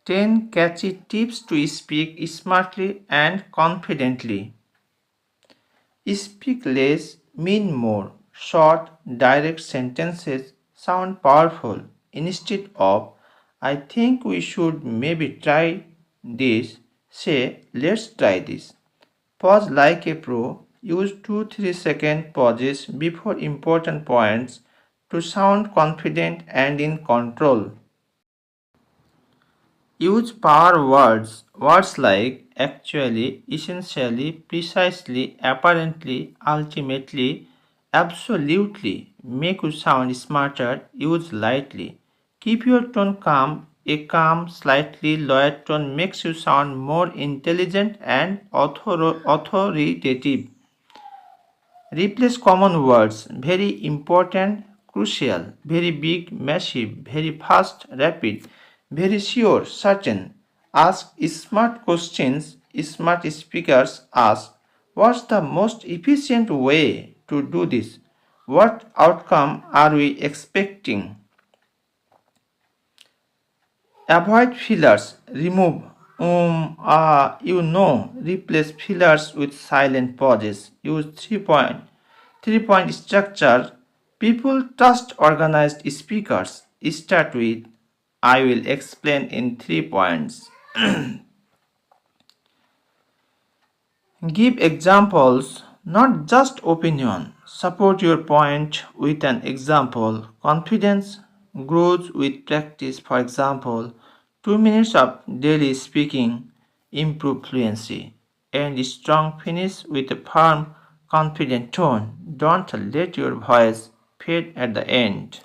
10 catchy tips to speak smartly and confidently. Speak less, mean more. Short, direct sentences sound powerful. Instead of, I think we should maybe try this, say, let's try this. Pause like a pro. Use 2-3 second pauses before important points to sound confident and in control. Use power words. Words like actually, essentially, precisely, apparently, ultimately, absolutely make you sound smarter. Use lightly. Keep your tone calm. A calm, slightly lowered tone makes you sound more intelligent and authoritative. Replace common words. Very important, crucial, very big, massive, very fast, rapid, very sure, certain. Ask smart questions. Smart speakers ask, what's the most efficient way to do this? What outcome are we expecting? Avoid fillers. Remove replace fillers with silent pauses. Use 3 point structure. People trust organized speakers. Start with I will explain in 3 points. Give examples, not just opinion. Support your point with an example. Confidence grows with practice. For example, 2 minutes of daily speaking improve fluency. And strong finish with a firm, confident tone. Don't let your voice fade at the end.